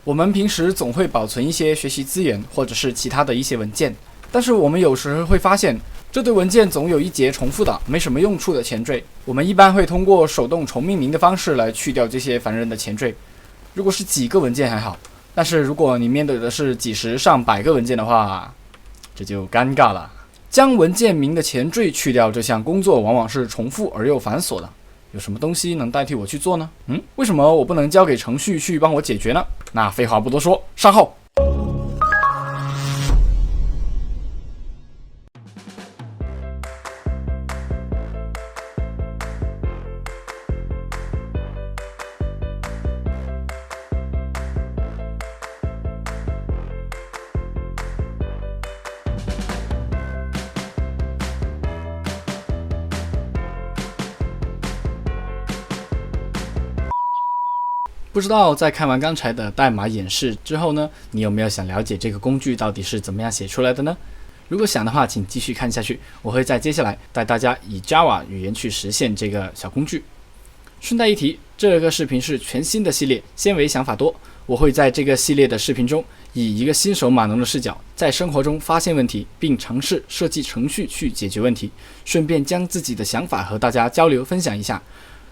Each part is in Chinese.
我们平时总会保存一些学习资源或者是其他的一些文件，但是我们有时会发现，这堆文件总有一节重复的、没什么用处的前缀。我们一般会通过手动重命名的方式来去掉这些烦人的前缀。如果是几个文件还好，但是如果你面对的是几十上百个文件的话，这就尴尬了。将文件名的前缀去掉这项工作往往是重复而又繁琐的。有什么东西能代替我去做呢？为什么我不能交给程序去帮我解决呢？那废话不多说，上号。不知道在看完刚才的代码演示之后呢，你有没有想了解这个工具到底是怎么样写出来的呢？如果想的话，请继续看下去，我会在接下来带大家以 Java 语言去实现这个小工具。顺带一提，这个视频是全新的系列，纤维想法多。我会在这个系列的视频中，以一个新手码农的视角，在生活中发现问题，并尝试设计程序去解决问题，顺便将自己的想法和大家交流分享一下。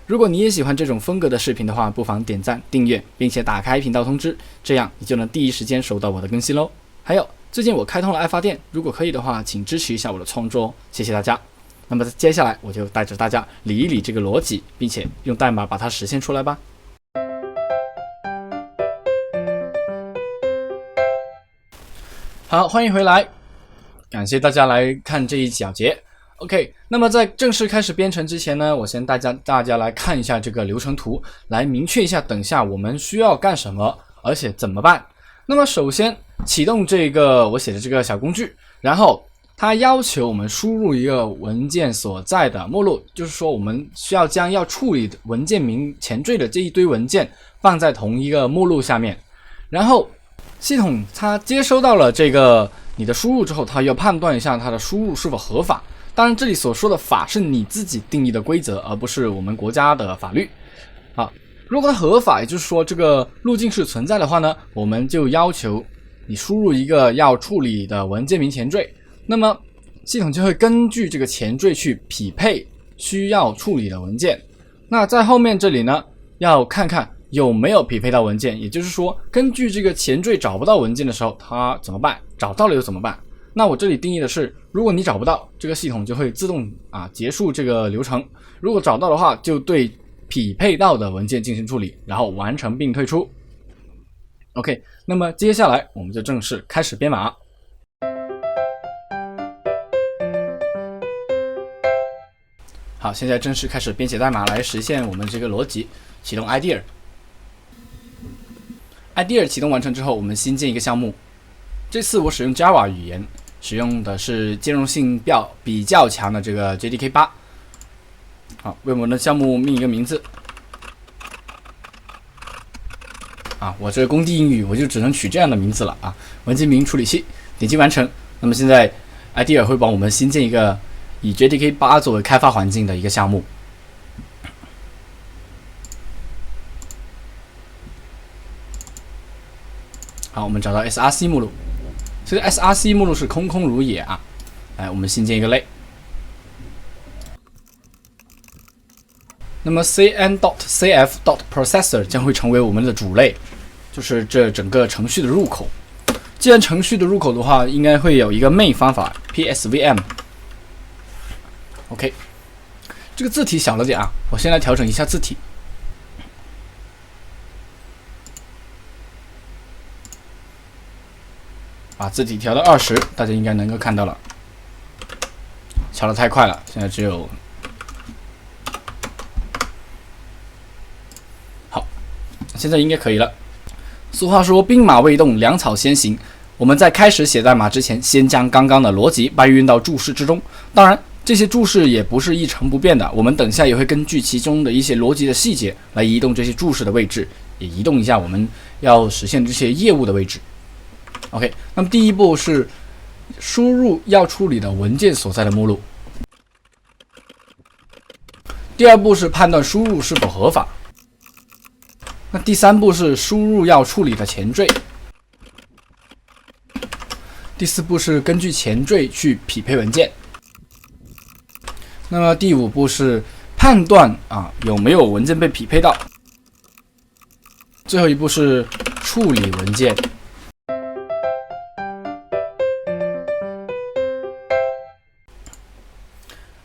如果你也喜欢这种风格的视频的话，不妨点赞、订阅，并且打开频道通知，这样你就能第一时间收到我的更新喽。还有，最近我开通了爱发电，如果可以的话，请支持一下我的创作哦，谢谢大家。那么接下来我就带着大家理一理这个逻辑，并且用代码把它实现出来吧。好，欢迎回来，感谢大家来看这一小节。OK， 那么在正式开始编程之前呢，我先大家来看一下这个流程图，来明确一下等下我们需要干什么，而且怎么办。那么首先启动这个我写的这个小工具，然后它要求我们输入一个文件所在的目录，就是说我们需要将要处理的文件名前缀的这一堆文件放在同一个目录下面，然后系统它接收到了这个你的输入之后，它要判断一下它的输入是否合法。当然这里所说的法是你自己定义的规则，而不是我们国家的法律。好，如果它合法，也就是说这个路径是存在的话呢，我们就要求你输入一个要处理的文件名前缀，那么系统就会根据这个前缀去匹配需要处理的文件。那在后面这里呢，要看看有没有匹配到文件，也就是说根据这个前缀找不到文件的时候它怎么办，找到了又怎么办。那我这里定义的是，如果你找不到，这个系统就会自动结束这个流程，如果找到的话，就对匹配到的文件进行处理，然后完成并退出。 OK， 那么接下来我们就正式开始编码。好，现在正式开始编写代码来实现我们这个逻辑。启动 IDEA 启动完成之后，我们新建一个项目。这次我使用 Java 语言，使用的是兼容性比较强的这个 JDK8。好，为我们的项目命一个名字。我这个工地英语我就只能取这样的名字了文件名处理器，点击完成。那么现在 IDEA 会帮我们新建一个以 JDK8 作为开发环境的一个项目。好，我们找到 src 目录，这个 src 目录是空空如也来，我们新建一个类。那么 cn.cf.processor 将会成为我们的主类，就是这整个程序的入口。既然程序的入口的话，应该会有一个 main 方法 psvm。 OK， 这个字体小了点我先来调整一下字体。把字体调到20，大家应该能够看到了。调得太快了，现在只有好，现在应该可以了。俗话说兵马未动，粮草先行。我们在开始写代码之前，先将刚刚的逻辑搬运到注释之中。当然，这些注释也不是一成不变的，我们等下也会根据其中的一些逻辑的细节来移动这些注释的位置，也移动一下我们要实现这些业务的位置。OK， 那么第一步是输入要处理的文件所在的目录。第二步是判断输入是否合法。那第3步是输入要处理的前缀，第4步是根据前缀去匹配文件。那么第5步是判断有没有文件被匹配到。最后一步是处理文件。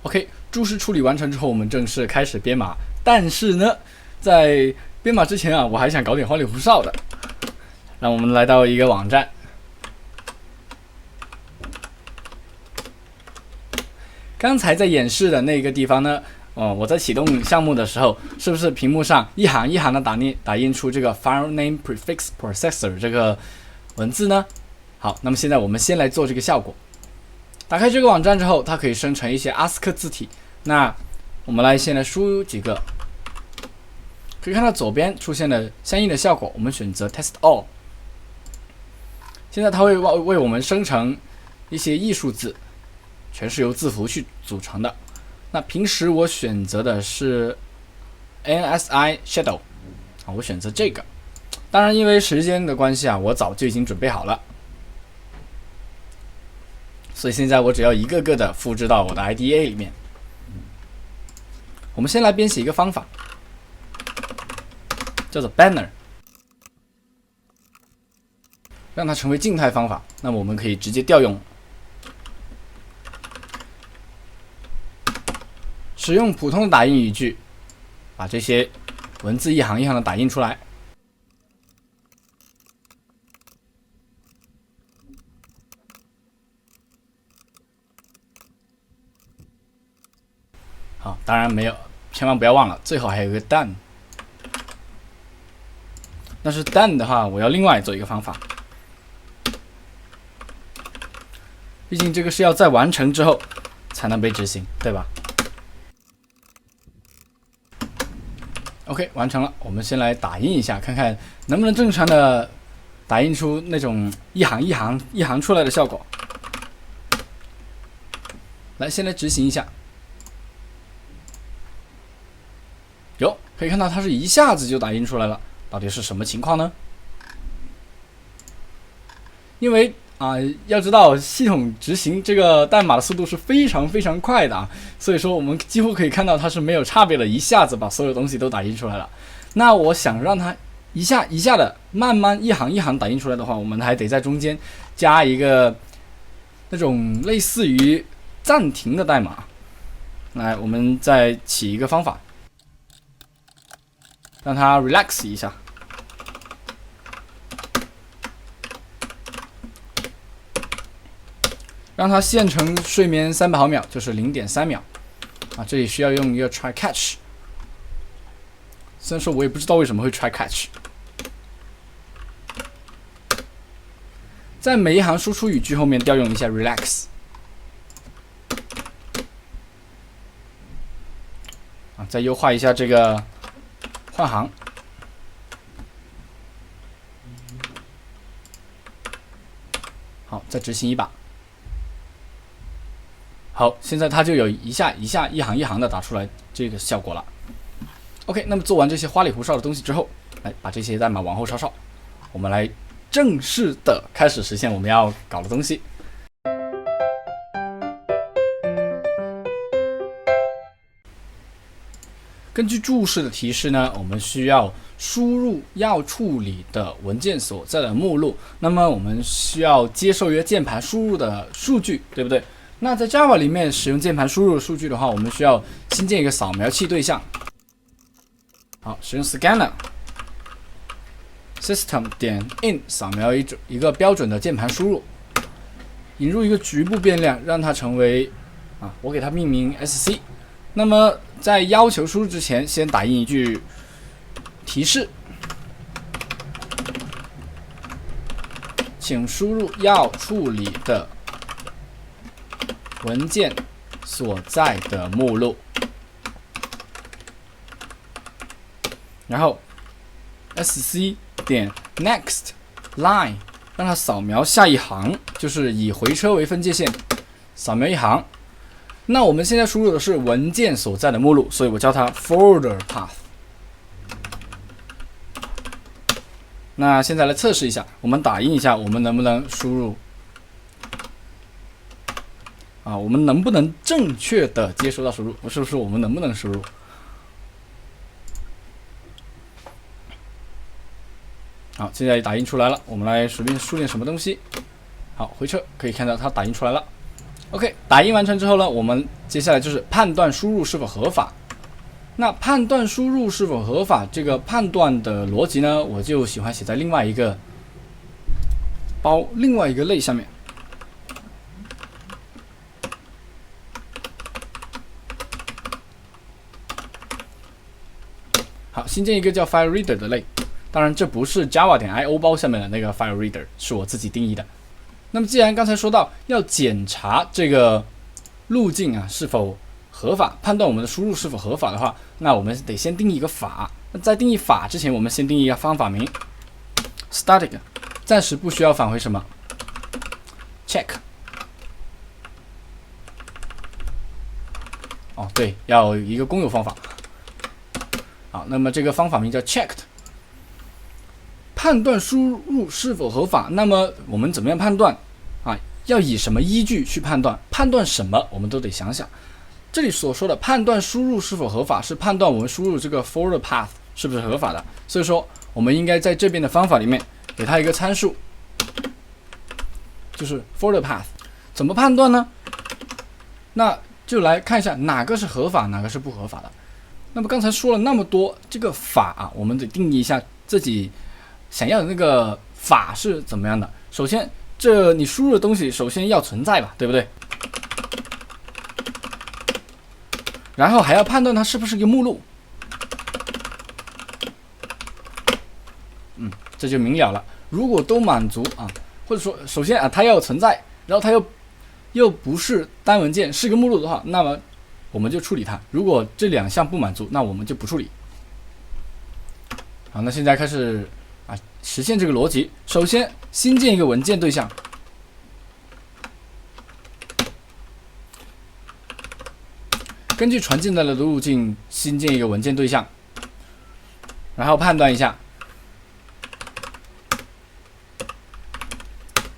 OK， 注释处理完成之后，我们正式开始编码。但是呢，在编码之前我还想搞点花里胡哨的。让我们来到一个网站。刚才在演示的那个地方呢，我在启动项目的时候，是不是屏幕上一行一行的打印出这个 file name prefix processor 这个文字呢？好，那么现在我们先来做这个效果。打开这个网站之后，它可以生成一些 ASCII 字体。那我们先来输入几个，可以看到左边出现了相应的效果。我们选择 Test All， 现在它会为我们生成一些艺术字。全是由字符去组成的。那平时我选择的是 NSI Shadow， 我选择这个。当然，因为时间的关系我早就已经准备好了，所以现在我只要一个个的复制到我的 IDE 里面。我们先来编写一个方法，叫做 Banner， 让它成为静态方法。那么我们可以直接调用。使用普通的打印语句，把这些文字一行一行的打印出来。好，当然没有，千万不要忘了，最后还有一个 done。但是 done 的话，我要另外做一个方法，毕竟这个是要在完成之后才能被执行，对吧？OK， 完成了。我们先来打印一下，看看能不能正常的打印出那种一行一行一行出来的效果。来，先来执行一下。有，可以看到它是一下子就打印出来了，到底是什么情况呢？因为要知道系统执行这个代码的速度是非常非常快的所以说我们几乎可以看到它是没有差别的，一下子把所有东西都打印出来了。那我想让它一下一下的慢慢一行一行打印出来的话，我们还得在中间加一个那种类似于暂停的代码。来，我们再起一个方法，让它 relax 一下。让它限成睡眠300毫秒，就是 0.3 秒这里需要用一个 try catch， 虽然说我也不知道为什么会 try catch。 在每一行输出语句后面调用一下 relax， 再优化一下这个换行。好，再执行一把。好，现在它就有一下一下一行一行的打出来这个效果了。OK， 那么做完这些花里胡哨的东西之后，来把这些代码往后稍，我们来正式的开始实现我们要搞的东西。根据注释的提示呢，我们需要输入要处理的文件所在的目录。那么我们需要接受一个键盘输入的数据，对不对？那在 Java 里面使用键盘输入的数据的话，我们需要新建一个扫描器对象。好，使用 scanner system.in 扫描一个标准的键盘输入，引入一个局部变量，让它成为我给它命名 SC。那么在要求输入之前，先打印一句提示，请输入要处理的文件所在的目录，然后 sc 点 next line 让它扫描下一行，就是以回车为分界线，扫描一行。那我们现在输入的是文件所在的目录，所以我叫它 folder path。那现在来测试一下，我们打印一下，我们能不能输入啊？我们能不能正确的接收到输入？不是说我们能不能输入？好，现在打印出来了，我们来随便输点什么东西。好，回车可以看到它打印出来了。OK， 打印完成之后呢，我们接下来就是判断输入是否合法。那判断输入是否合法，这个判断的逻辑呢，我就喜欢写在另外一个类下面。好，新建一个叫 File Reader 的类，当然这不是 Java.io 包下面的那个 File Reader， 是我自己定义的。那么既然刚才说到要检查这个路径啊是否合法，判断我们的输入是否合法的话，那我们得先定义一个法。那在定义法之前，我们先定义一个方法名 static， 暂时不需要返回什么 check。哦，对，要有一个公有方法。好，那么这个方法名叫 checked， 判断输入是否合法。那么我们怎么样判断啊？要以什么依据去判断？判断什么，我们都得想想。这里所说的判断输入是否合法，是判断我们输入这个 forward path 是不是合法的。所以说，我们应该在这边的方法里面给它一个参数，就是 forward path。怎么判断呢？那就来看一下哪个是合法，哪个是不合法的。那么刚才说了那么多，这个法啊，我们得定义一下自己想要的那个法是怎么样的。首先，这你输入的东西首先要存在吧，对不对？然后还要判断它是不是一个目录，这就明了了。如果都满足啊，或者说首先啊它要存在，然后它又不是单文件，是个目录的话，那么我们就处理它。如果这两项不满足，那我们就不处理。好，那现在开始啊实现这个逻辑。首先新建一个文件对象。根据传进来的路径新建一个文件对象，然后判断一下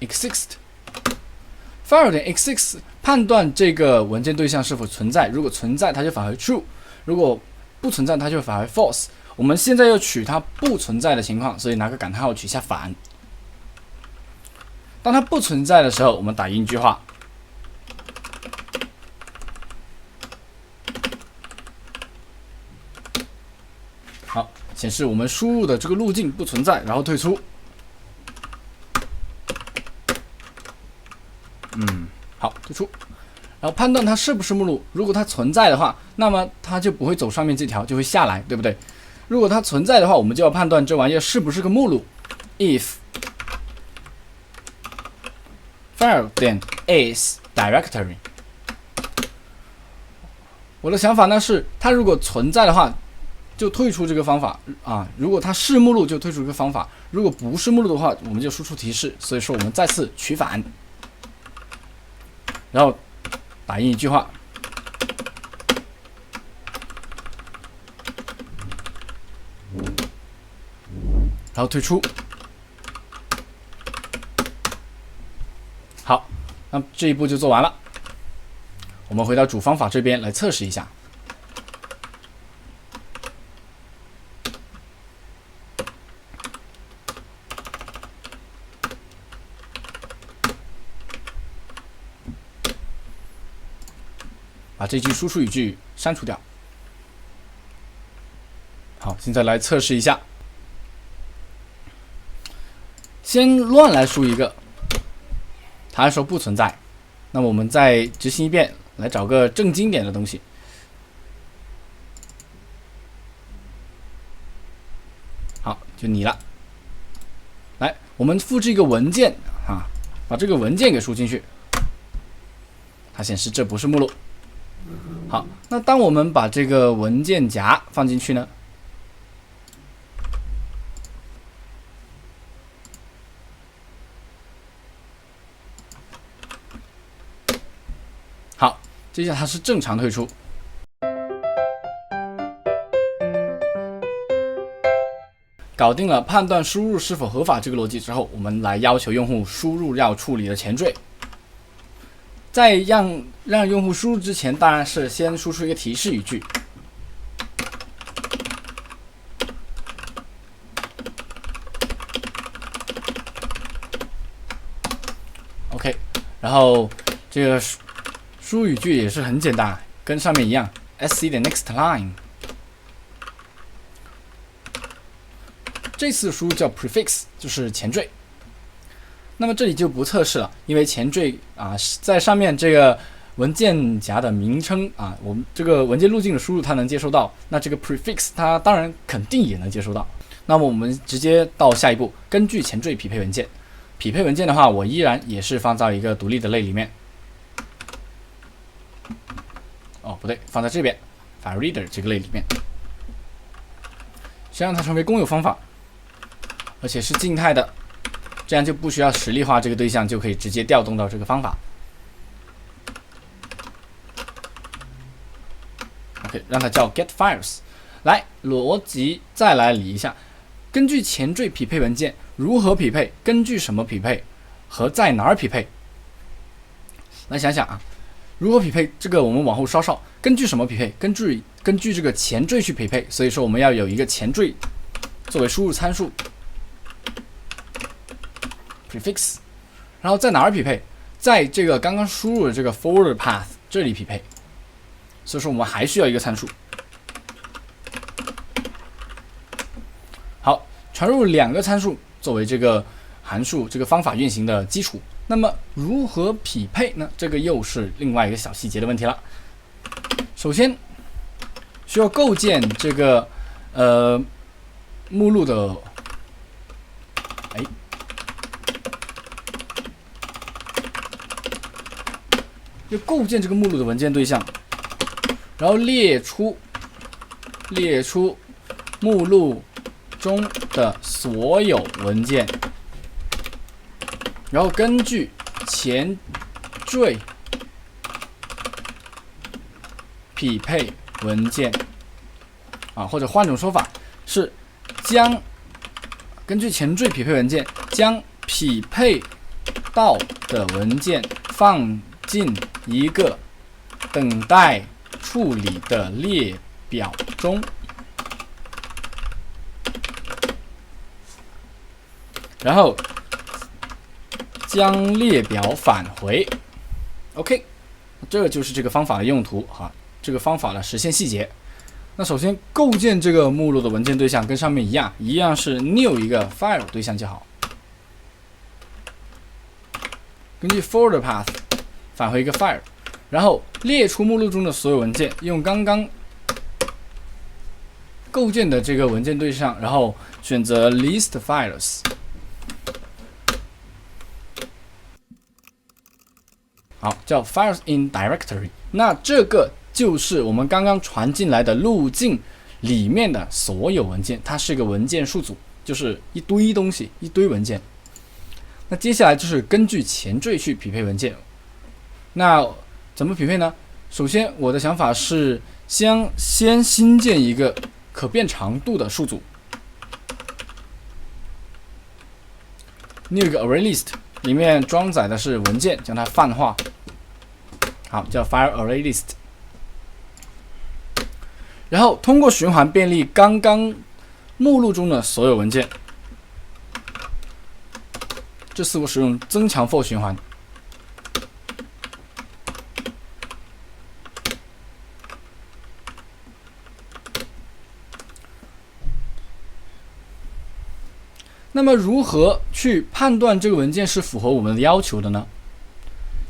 exist file 点 exist 判断这个文件对象是否存在，如果存在它就返回 true， 如果不存在它就返回 false。我们现在要取它不存在的情况，所以拿个感叹号取下反。当它不存在的时候，我们打印一句话。好，显示我们输入的这个路径不存在，然后退出。好，退出。然后判断它是不是目录，如果它存在的话，那么它就不会走上面这条，就会下来，对不对？如果它存在的话，我们就要判断这玩意儿是不是个目录。if file 点 is directory。我的想法呢是，它如果存在的话，就退出这个方法啊。如果它是目录，就退出这个方法；如果不是目录的话，我们就输出提示。所以说，我们再次取反，然后打印一句话，然后退出。好，那这一步就做完了。我们回到主方法这边来测试一下。把这句输出语句删除掉。好，现在来测试一下。先乱来输一个，它说不存在。那么我们再执行一遍，来找个正经点的东西。好，就你了。来，我们复制一个文件啊，把这个文件给输进去。它显示这不是目录。好，那当我们把这个文件夹放进去呢？好，这下它是正常退出。搞定了判断输入是否合法这个逻辑之后，我们来要求用户输入要处理的前缀。在让用户输入之前，当然是先输出一个提示语句。OK， 然后这个输入语句也是很简单，跟上面一样 ，SC 的 next line。这次的输入叫 prefix， 就是前缀。那么这里就不测试了，因为前缀在上面这个文件夹的名称我们这个文件路径的输入它能接收到，那这个 prefix 它当然肯定也能接收到。那么我们直接到下一步，根据前缀匹配文件。匹配文件的话，我依然也是放在一个独立的类里面。哦，不对，放在这边 file reader 这个类里面，先让它成为公有方法，而且是静态的。这样就不需要实例化这个对象，就可以直接调动到这个方法。OK， 让它叫 get files。来，逻辑再来理一下，根据前缀匹配文件，如何匹配？根据什么匹配？和在哪儿匹配？来想想如何匹配？这个我们往后稍。根据什么匹配？根据这个前缀去匹配。所以说我们要有一个前缀作为输入参数。prefix， 然后在哪儿匹配？在这个刚刚输入的这个 forward path 这里匹配。所以说我们还需要一个参数。好，传入2个参数作为这个函数这个方法运行的基础。那么如何匹配呢？这个又是另外一个小细节的问题了。首先需要构建这个目录的就构建这个目录的文件对象，然后列出目录中的所有文件，然后根据前缀匹配文件或者换种说法是根据前缀匹配文件，将匹配到的文件放进一个等待处理的列表中，然后将列表返回。OK， 这就是这个方法的用途这个方法的实现细节。那首先构建这个目录的文件对象跟上面一样是 new 一个 file 对象就好。根据 forward path 返回一个 file， 然后列出目录中的所有文件，用刚刚构建的这个文件对象，然后选择 list files。好，叫 files in directory。那这个就是我们刚刚传进来的路径里面的所有文件，它是一个文件数组，就是一堆东西，一堆文件。那接下来就是根据前缀去匹配文件。那怎么匹配呢？首先，我的想法是先新建一个可变长度的数组 ，new 一个 array list， 里面装载的是文件，将它泛化，好，叫 file array list。然后通过循环便利刚刚目录中的所有文件。这次我使用增强 for 循环。那么如何去判断这个文件是符合我们的要求的呢？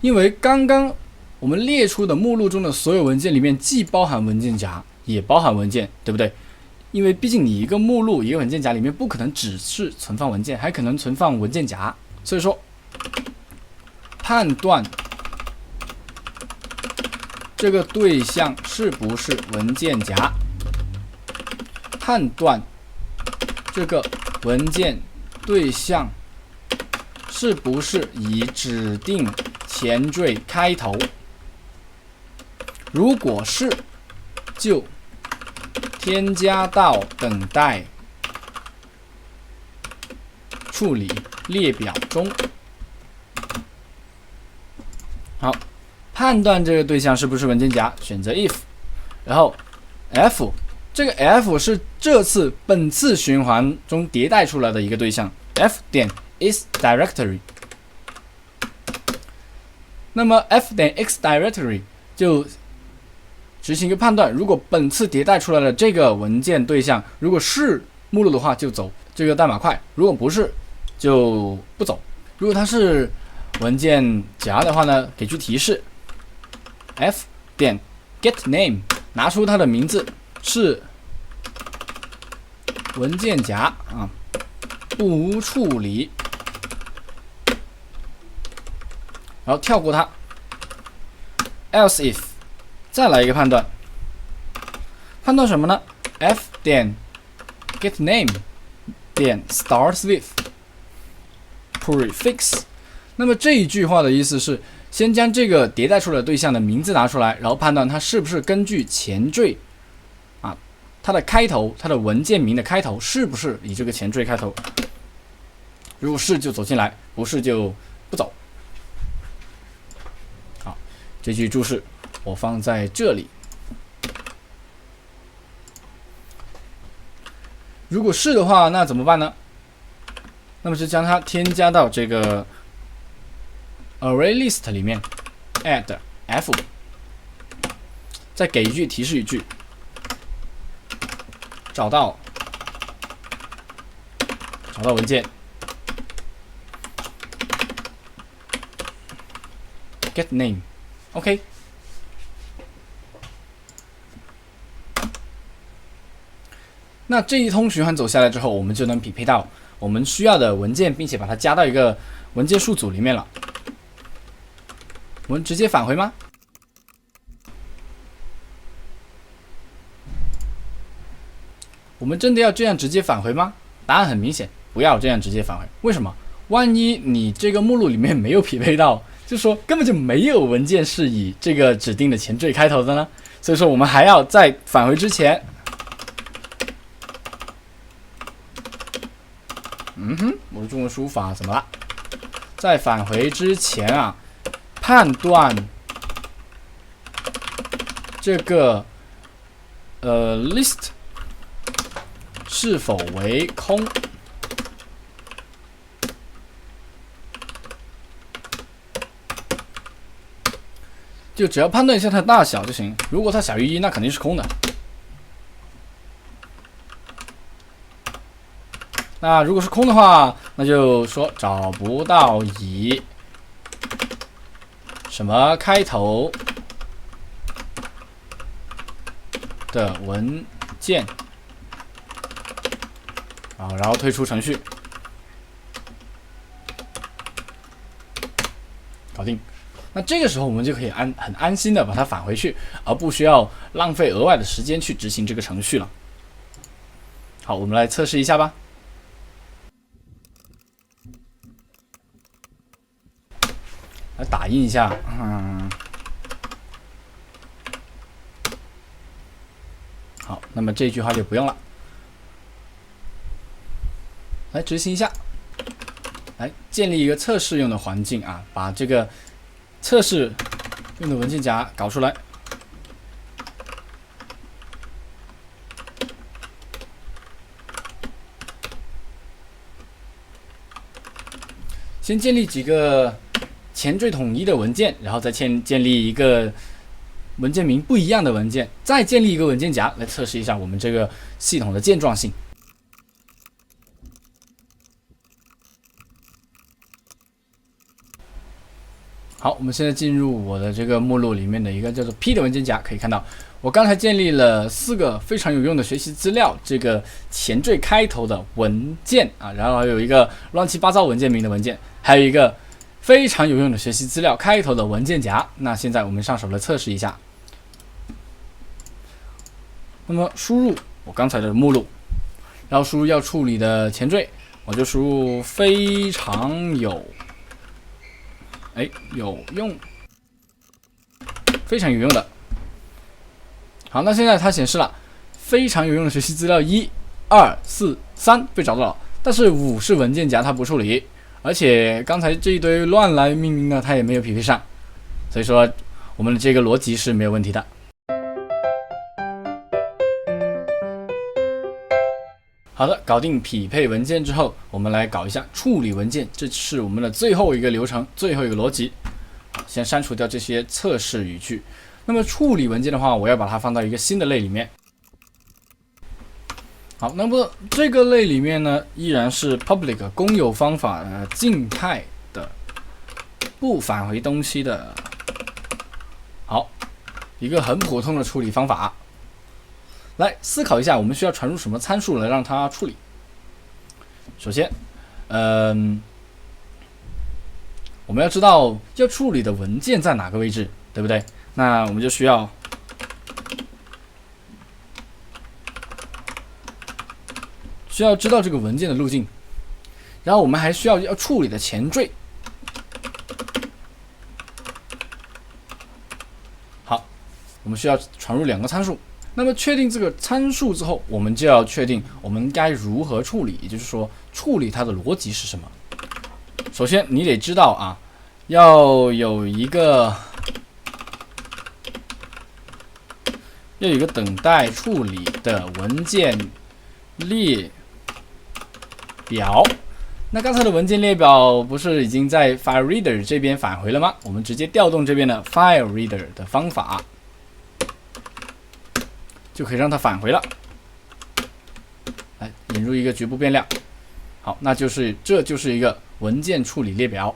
因为刚刚我们列出的目录中的所有文件里面既包含文件夹也包含文件，对不对？因为毕竟你一个目录一个文件夹里面不可能只是存放文件，还可能存放文件夹。所以说判断这个对象是不是文件夹，判断这个文件对象是不是以指定前缀开头，如果是就添加到等待处理列表中。好，判断这个对象是不是文件夹，选择 if， 然后 f， 这个 f 是本次循环中迭代出来的一个对象 ，f 点 is directory。那么 f 点 x directory 就执行一个判断，如果本次迭代出来的这个文件对象如果是目录的话，就走这个代码块；如果不是，就不走。如果它是文件夹的话呢，给句提示 ，f 点 get name 拿出它的名字是文件夹啊，不处理。然后跳过它 ，else if， 再来一个判断，判断什么呢 ？f 点 get name 点 starts with prefix。那么这一句话的意思是，先将这个迭代出来的对象的名字拿出来，然后判断它是不是根据前缀啊，它的开头，它的文件名的开头是不是以这个前缀开头？如果是就走进来，不是就不走。这句注释我放在这里。如果是的话，那怎么办呢？那么就将它添加到这个 array list 里面 ，add f， 再给一句提示语句，找到文件 get name。OK， 那这一通循环走下来之后，我们就能匹配到我们需要的文件，并且把它加到一个文件数组里面了。我们直接返回吗？我们真的要这样直接返回吗？答案很明显，不要这样直接返回。为什么？万一你这个目录里面没有匹配到，就说根本就没有文件是以这个指定的前缀开头的呢？所以说我们还要在返回之前，我的中文输法怎么了？在返回之前啊，判断这个list 是否为空。就只要判断一下它的大小就行，如果它小于1，那肯定是空的。那如果是空的话，那就说找不到以什么开头的文件啊，然后退出程序，搞定。那这个时候我们就可以很安心的把它返回去，而不需要浪费额外的时间去执行这个程序了。好，我们来测试一下吧。来打印一下，好，那么这句话就不用了。来执行一下，来建立一个测试用的环境啊，把这个测试用的文件夹搞出来。先建立几个前缀统一的文件，然后再建立一个文件名不一样的文件，再建立一个文件夹来测试一下我们这个系统的健壮性。好，我们现在进入我的这个目录里面的一个叫做 P 的文件夹，可以看到我刚才建立了4个非常有用的学习资料这个前缀开头的文件啊，然后还有一个乱七八糟文件名的文件，还有一个非常有用的学习资料开头的文件夹。那现在我们上手来测试一下。那么输入我刚才的目录，然后输入要处理的前缀，我就输入非常有用，非常有用的。好，那现在它显示了非常有用的学习资料1、2、4、3被找到了，但是5是文件夹，它不处理，而且刚才这一堆乱来命名呢，它也没有匹配上，所以说我们的这个逻辑是没有问题的。好的，搞定匹配文件之后，我们来搞一下处理文件，这是我们的最后一个流程，最后一个逻辑。先删除掉这些测试语句。那么处理文件的话，我要把它放到一个新的类里面。好，那么这个类里面呢，依然是 public 公有方法静态的，不返回东西的。好，一个很普通的处理方法。来思考一下，我们需要传入什么参数来让它处理？首先，我们要知道要处理的文件在哪个位置，对不对？那我们就需要知道这个文件的路径，然后我们还需要处理的前缀。好，我们需要传入2个参数。那么确定这个参数之后，我们就要确定我们该如何处理，也就是说处理它的逻辑是什么。首先你得知道啊，要有一个等待处理的文件列表。那刚才的文件列表不是已经在 File Reader 这边返回了吗？我们直接调动这边的 File Reader 的方法，就可以让它返回了。来引入一个局部变量。好，这就是一个文件处理列表。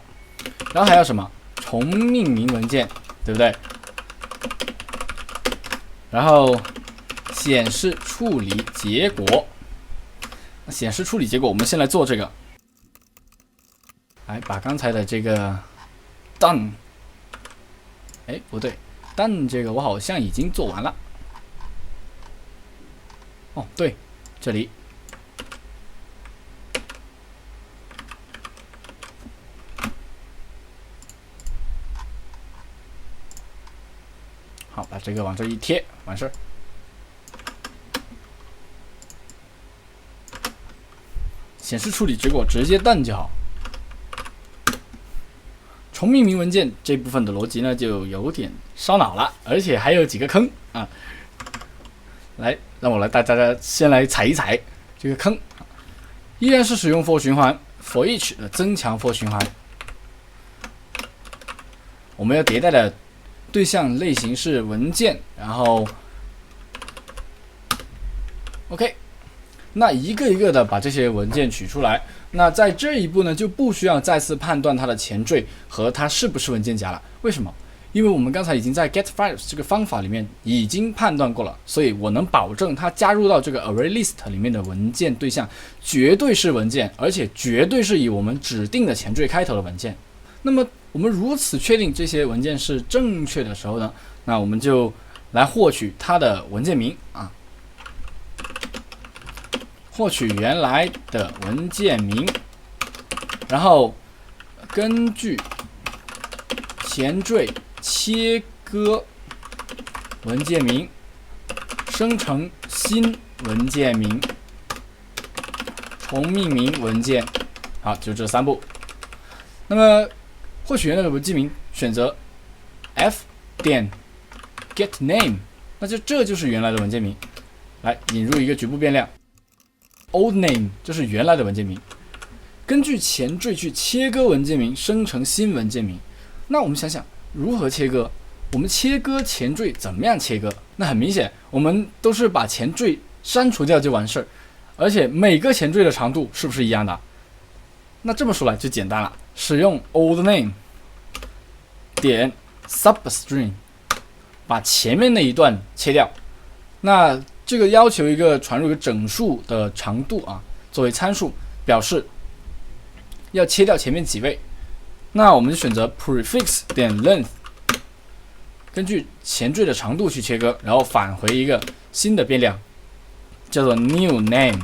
然后还有什么？重命名文件，对不对？然后显示处理结果。显示处理结果，我们先来做这个。来把刚才的这个 done， 不对 ，done 这个我好像已经做完了。哦，对，这里。好，把这个往这一贴，完事儿。显示处理结果直接done就好。重命名文件这部分的逻辑呢，就有点烧脑了，而且还有几个坑啊。来，让我大家先来踩一踩这个坑。依然是使用 for 循环 for each 的增强 for 循环。我们要迭代的对象类型是文件，然后 OK， 那一个一个的把这些文件取出来。那在这一步呢，就不需要再次判断它的前缀和它是不是文件夹了。为什么？因为我们刚才已经在 getFiles 这个方法里面已经判断过了，所以我能保证它加入到这个 ArrayList 里面的文件对象绝对是文件，而且绝对是以我们指定的前缀开头的文件。那么我们如此确定这些文件是正确的时候呢，那我们就来获取它的文件名啊，获取原来的文件名，然后根据前缀切割文件名，生成新文件名，重命名文件。好，就这3步。那么获取原来的文件名，选择 f 点 get name， 那这就是原来的文件名。来引入一个局部变量 old name， 这是原来的文件名。根据前缀去切割文件名，生成新文件名。那我们想想如何切割？我们切割前缀怎么样切割？那很明显，我们都是把前缀删除掉就完事儿，而且每个前缀的长度是不是一样的？那这么说来就简单了，使用 old name 点 substring， 把前面那一段切掉。那这个要求传入一个整数的长度啊，作为参数，表示要切掉前面几位。那我们就选择 prefix 点 length， 根据前缀的长度去切割，然后返回一个新的变量，叫做 new name，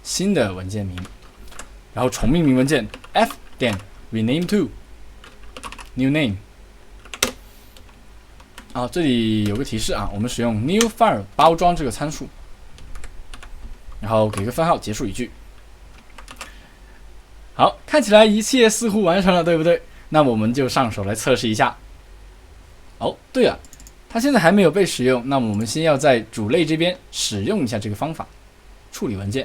新的文件名，然后重命名文件 f 点 rename to new name。这里有个提示啊，我们使用 new file 包装这个参数，然后给个分号结束语句。好，看起来一切似乎完成了，对不对？那我们就上手来测试一下。哦，对了，它现在还没有被使用，那么我们先要在主类这边使用一下这个方法，处理文件。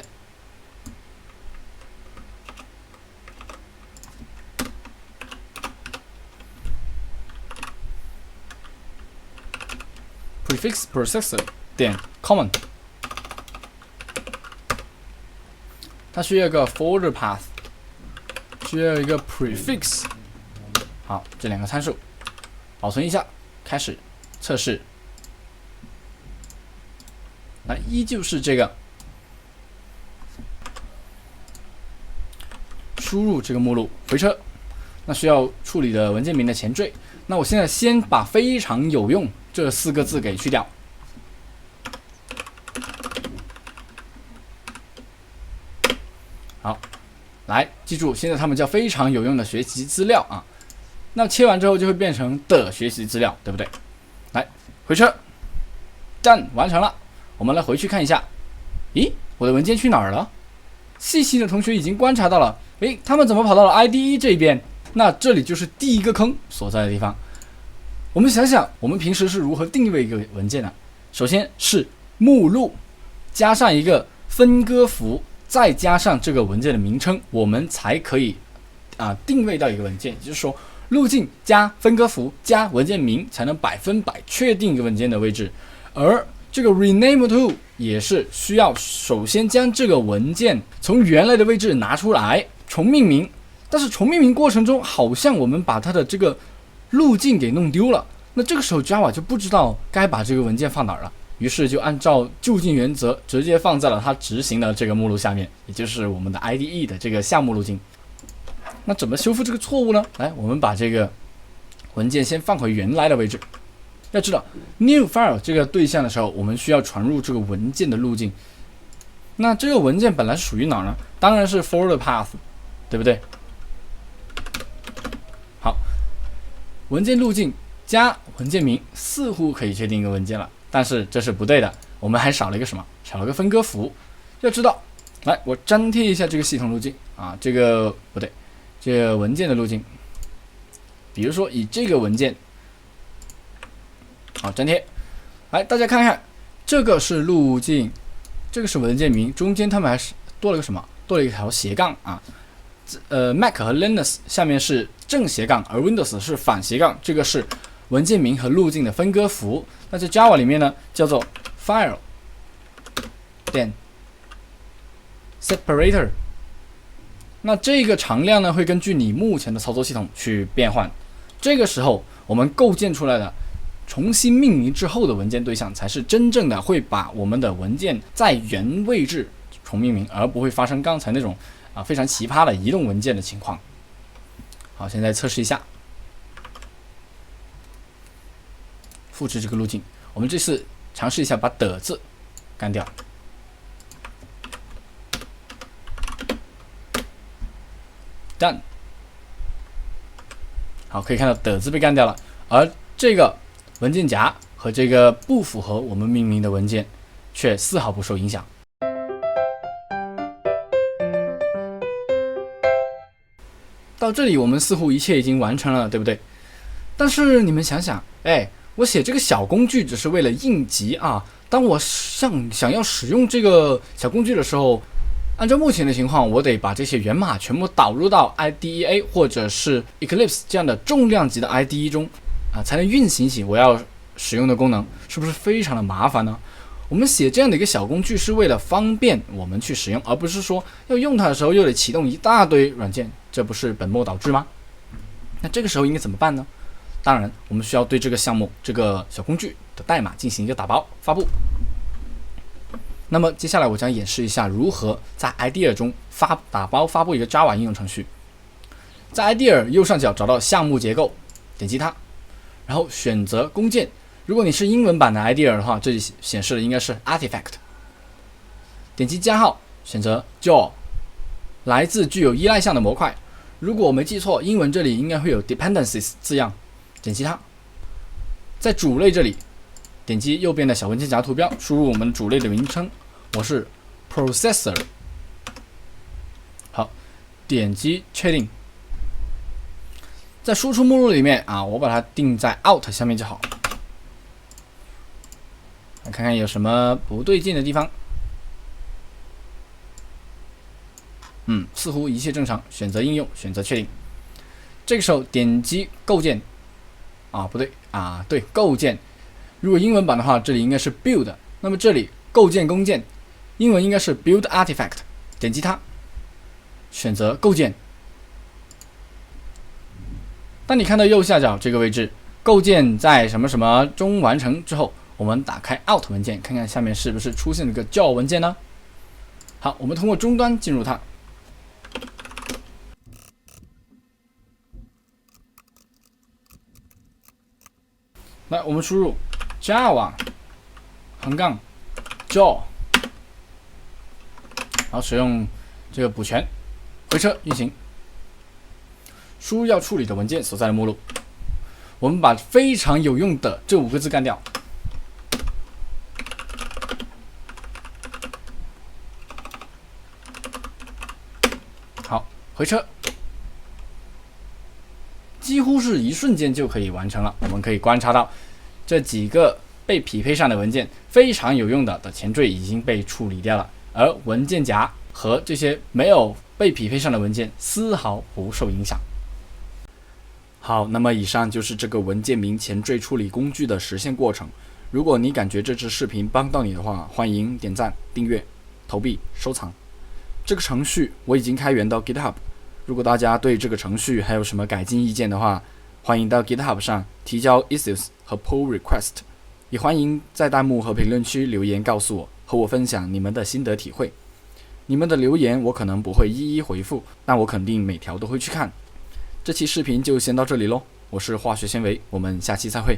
prefix processor 点 common， 它需要一个 folder path， 需要一个 prefix。好，这两个参数保存一下，开始测试。那依旧是这个，输入这个目录，回车。那需要处理的文件名的前缀，那我现在先把非常有用这4个字给去掉。好，来记住，现在它们叫非常有用的学习资料啊。那切完之后就会变成的学习资料，对不对？来，回车，赞，完成了。我们来回去看一下，咦，我的文件去哪儿了？细心的同学已经观察到了，诶，他们怎么跑到了 IDE 这边？那这里就是第一个坑所在的地方。我们想想，我们平时是如何定位一个文件的？首先是目录，加上一个分割符，再加上这个文件的名称，我们才可以定位到一个文件。也就是说，路径加分割符加文件名，才能100%确定一个文件的位置。而这个 rename to 也是需要首先将这个文件从原来的位置拿出来重命名。但是重命名过程中，好像我们把它的这个路径给弄丢了，那这个时候 Java 就不知道该把这个文件放哪儿了，于是就按照就近原则直接放在了它执行的这个目录下面，也就是我们的 IDE 的这个项目路径。那怎么修复这个错误呢？来，我们把这个文件先放回原来的位置。要知道 new file 这个对象的时候，我们需要传入这个文件的路径。那这个文件本来是属于哪儿呢？当然是 folder path， 对不对？好，文件路径加文件名似乎可以确定一个文件了，但是这是不对的，我们还少了一个什么？少了个分割符。要知道，来，我粘贴一下这个系统路径啊，这个不对，这个文件的路径。比如说以这个文件，好，粘贴。来，大家看看，这个是路径，这个是文件名，中间他们还是多了个什么？多了一条斜杠啊。Mac 和 Linux 下面是正斜杠，而 Windows 是反斜杠，这个是文件名和路径的分割符。那在 Java 里面呢，叫做 file 点 separator。那这个常量呢，会根据你目前的操作系统去变换。这个时候，我们构建出来的重新命名之后的文件对象，才是真正的会把我们的文件在原位置重命名，而不会发生刚才那种非常奇葩的移动文件的情况。好，现在测试一下，复制这个路径。我们这次尝试一下把的字干掉。Done。好，可以看到的字被干掉了，而这个文件夹和这个不符合我们命名的文件却丝毫不受影响。到这里我们似乎一切已经完成了，对不对？但是你们想想，我写这个小工具只是为了应急啊。当我想要使用这个小工具的时候，按照目前的情况，我得把这些源码全部导入到 IDEA 或者是 Eclipse 这样的重量级的 IDE 中才能运行起我要使用的功能，是不是非常的麻烦呢？我们写这样的一个小工具是为了方便我们去使用，而不是说要用它的时候又得启动一大堆软件，这不是本末倒置吗？那这个时候应该怎么办呢？当然，我们需要对这个项目、这个小工具的代码进行一个打包发布。那么接下来我将演示一下如何在 IDEA 中打包发布一个 Java 应用程序。在 IDEA 右上角找到项目结构，点击它，然后选择工件。如果你是英文版的 IDEA 的话，这里显示的应该是 Artifact。点击加号，选择 Jaw， 来自具有依赖项的模块。如果我没记错，英文这里应该会有 Dependencies 字样。点击它，在主类这里点击右边的小文件夹图标，输入我们主类的名称，我是 Processor。好，点击确定。在输出目录里面啊，我把它定在 Alt 下面就好。来看看有什么不对劲的地方。似乎一切正常。选择应用，选择确定。这个时候点击构建。不对啊，对，构建。如果英文版的话，这里应该是 build。那么这里构建工件，英文应该是 build artifact。点击它，选择构建。当你看到右下角这个位置，构建在什么什么中完成之后，我们打开 Alt 文件，看看下面是不是出现了个 JAW 文件呢？好，我们通过终端进入它。来，我们输入 Java 横杠 JAW， 然后使用这个补全，回车运行。输入要处理的文件所在的目录，我们把非常有用的这5个字干掉。好，回车，几乎是一瞬间就可以完成了。我们可以观察到这几个被匹配上的文件非常有用的前缀已经被处理掉了，而文件夹和这些没有被匹配上的文件丝毫不受影响。好，那么以上就是这个文件名前缀处理工具的实现过程。如果你感觉这支视频帮到你的话，欢迎点赞、订阅、投币、收藏。这个程序我已经开源到 GitHub， 如果大家对这个程序还有什么改进意见的话，欢迎到 GitHub 上提交 issues 和 pull request， 也欢迎在弹幕和评论区留言告诉我，和我分享你们的心得体会。你们的留言我可能不会一一回复，但我肯定每条都会去看。这期视频就先到这里咯，我是化学纤维，我们下期再会。